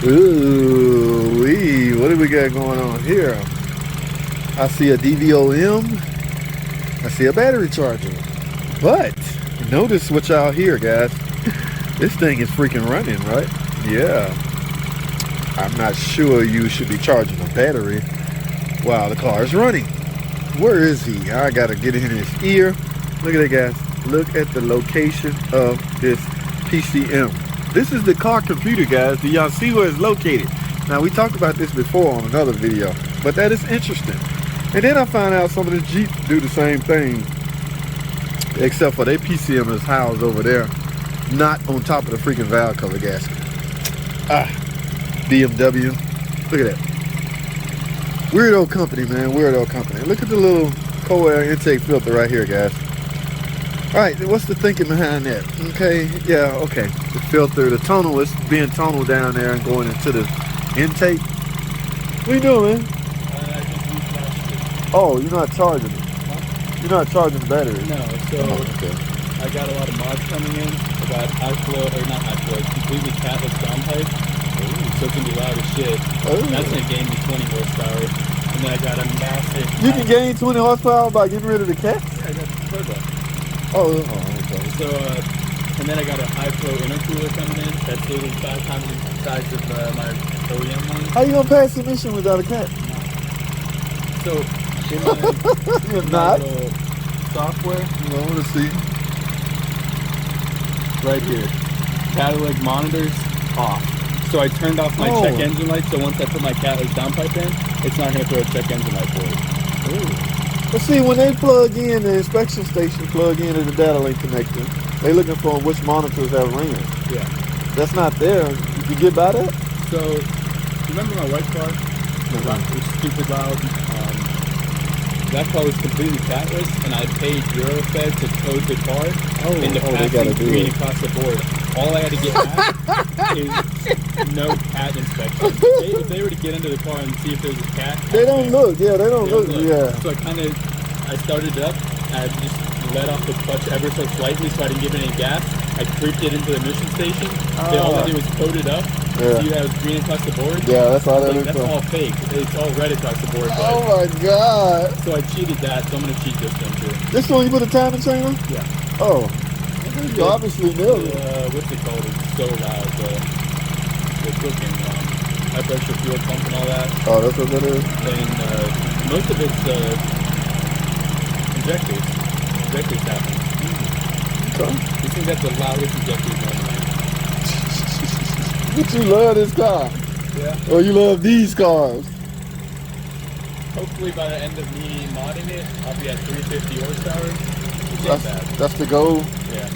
Ooh, what do we got going on here? I see a DVOM. I see a battery charger. But notice what y'all hear, guys. This thing is freaking running, right? Yeah. I'm not sure you should be charging a battery while the car is running. Where is he? I gotta get in his ear. Look at that, guys. Look at the location of this PCM. This is the car computer, guys. Do y'all see where it's located? Now, we talked about this before on another video, but that is interesting. And then I found out some of the Jeeps do the same thing, except for their PCM is housed over there, not on top of the freaking valve cover gasket. BMW. Look at that. Weirdo company, man. Weirdo company. Look at the little cold air intake filter right here, guys. All right, what's the thinking behind that? Okay, yeah, okay. The filter, the tunnel is being tunneled down there and going into the intake. What you doing, man? I just reflashed it. Oh, you're not charging it. Huh? You're not charging the battery. No, so okay. I got a lot of mods coming in. I got high flow, or not high flow, completely catless downpipe. So it can be loud as shit. That's going to gain me 20 horsepower. And then I got a massive... You can gain 20 horsepower by getting rid of the cat? Yeah, I got the turbo. Okay. So, and then I got a high flow intercooler coming in. That's literally 5 times the size of my OEM one. How you going to pass the mission without a cat? So, in my little software, I want to see. right here, catalytic monitors off. So I turned off my check engine light, so once I put my catalytic downpipe in, it's not going to throw a check engine light for it. But see, when they plug in the inspection station, plug into the data link connector, they looking for which monitors have ran. Yeah. That's not there. Did you get by that? So, remember my white car? It was stupid loud. That car was completely catless, and I paid Eurofed to code the car into passing green across the board. All I had to get back is no cat inspection. If they were to get into the car and see if there's a cat, they don't look. Yeah, they don't look. Yeah. So I started it up. I just let off the clutch ever so slightly, so I didn't give it any gas. I creeped it into the mission station. All I did was code it up. Yeah. See that it was green across the board? Yeah, that's all that looks like. That's all fake. It's all red across the board. But, oh my god. So I cheated that, so I'm going to cheat this one too. This one you put a timing chain on? Yeah. Oh. You obviously nailed it. What's it called? It's so loud. The cooking, high pressure fuel pump and all that. Oh, that's what that is? And most of it's injectors. Injectors happen. Okay. This thing got the loudest injectors on the But you love this car. Yeah. Or you love these cars. Hopefully by the end of me modding it, I'll be at 350 horsepower. That's the goal. Yeah.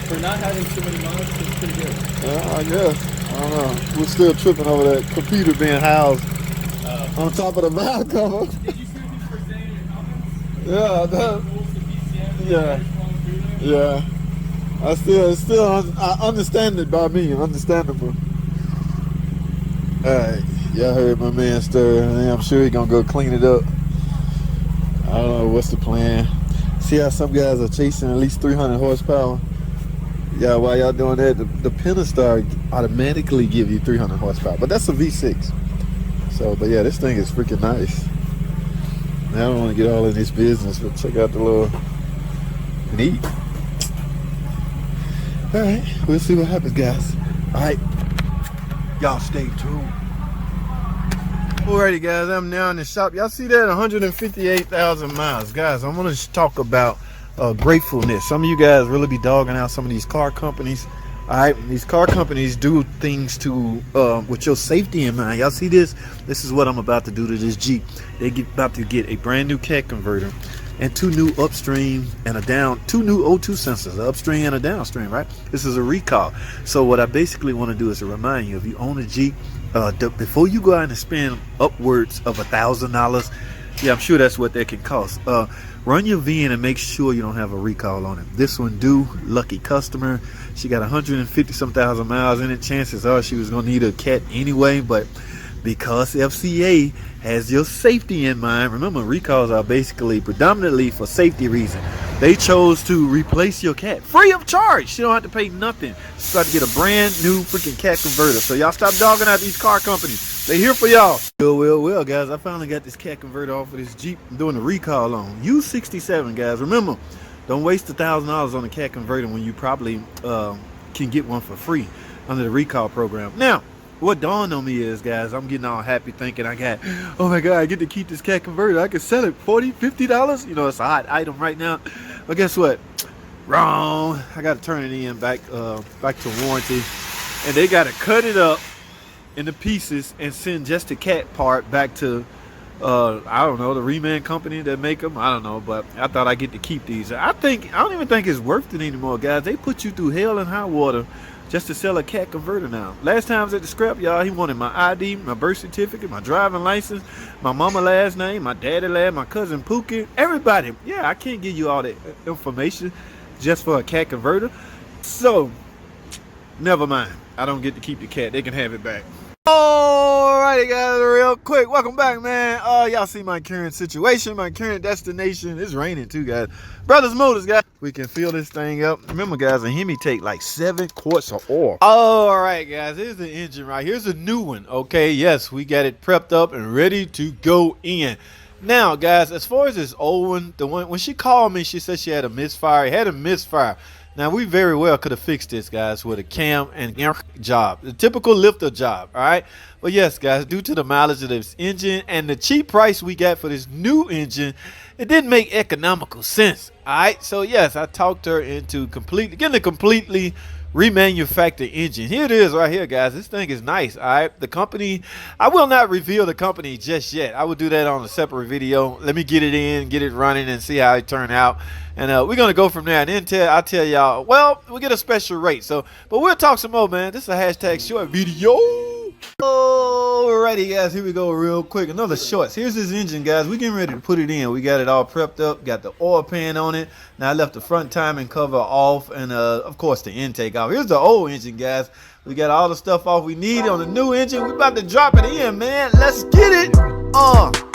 For not having so many mods, it's pretty good. Yeah, I guess. I don't know. We're still tripping over that computer being housed on top of the valve cover. Did you see this for saying in your comments? Yeah. Yeah. I understand it by me. Understandable. Alright. Y'all heard my man stir. I'm sure he's gonna go clean it up. I don't know what's the plan. See how some guys are chasing at least 300 horsepower? Yeah, while y'all doing that, the Pentastar automatically give you 300 horsepower. But that's a V6. So, but yeah, this thing is freaking nice. Now, I don't want to get all in this business, but check out the little neat. Alright, we'll see what happens, guys. Alright, y'all stay tuned. Alrighty, guys, I'm now in the shop. Y'all see that? 158,000 miles. Guys, I'm going to talk about gratefulness. Some of you guys really be dogging out some of these car companies. Alright, these car companies do things to with your safety in mind. Y'all see this? This is what I'm about to do to this Jeep. About to get a brand new cat converter and two new upstream and two new O2 sensors, an upstream and a downstream, right? This is a recall. So what I basically want to do is to remind you, if you own a Jeep, before you go out and spend upwards of $1,000, yeah, I'm sure that's what that can cost. Run your VIN and make sure you don't have a recall on it. This one do, lucky customer. She got 150 some thousand miles in it. Chances are she was gonna need a cat anyway, but because FCA has your safety in mind. Remember, recalls are basically predominantly for safety reasons. They chose to replace your cat free of charge. You don't have to pay nothing. You got to get a brand new freaking cat converter. So y'all stop dogging out these car companies. They here for y'all. Well, guys, I finally got this cat converter off of this Jeep I'm doing a recall on. U67, guys. Remember, don't waste $1,000 on a cat converter when you probably can get one for free under the recall program. Now, what dawned on me is, guys, I'm getting all happy thinking oh my God, I get to keep this cat converter. I can sell it $40, $50. You know, it's a hot item right now. But guess what? Wrong. I got to turn it in back to warranty. And they got to cut it up into pieces and send just the cat part back to, I don't know, the reman company that make them. I don't know, but I thought I'd get to keep these. I don't even think it's worth it anymore, guys. They put you through hell and high water just to sell a cat converter now. Last time I was at the scrap, y'all, he wanted my ID, my birth certificate, my driving license, my mama last name, my daddy last, my cousin Pookie, everybody. Yeah, I can't give you all that information just for a cat converter. So, never mind. I don't get to keep the cat. They can have it back. Alrighty, guys, real quick, welcome back, man. Y'all see my current situation, my current destination. It's raining too, guys. Brothers Motors, guys. We can fill this thing up. Remember, guys, a Hemi take like 7 quarts of oil. Alright, guys, here's the engine right here's a new one. Okay, yes, we got it prepped up and ready to go in. Now, guys, as far as this old one, the one when she called me, she said she had a misfire. It had a misfire. Now, we very well could have fixed this, guys, with a cam and job. The typical lifter job, all right? But yes, guys, due to the mileage of this engine and the cheap price we got for this new engine, it didn't make economical sense, all right? So, yes, I talked her into getting a completely remanufactured engine. Here it is right here, guys. This thing is nice, all right? The company, I will not reveal the company just yet. I will do that on a separate video. Let me get it in, get it running, and see how it turned out. And we're going to go from there. And then I'll tell y'all, well, we get a special rate. So, but we'll talk some more, man. This is a hashtag short video. Alrighty, guys, here we go real quick. Another shorts. Here's this engine, guys. We're getting ready to put it in. We got it all prepped up. Got the oil pan on it. Now I left the front timing cover off and, of course, the intake off. Here's the old engine, guys. We got all the stuff off we need on the new engine. We about to drop it in, man. Let's get it.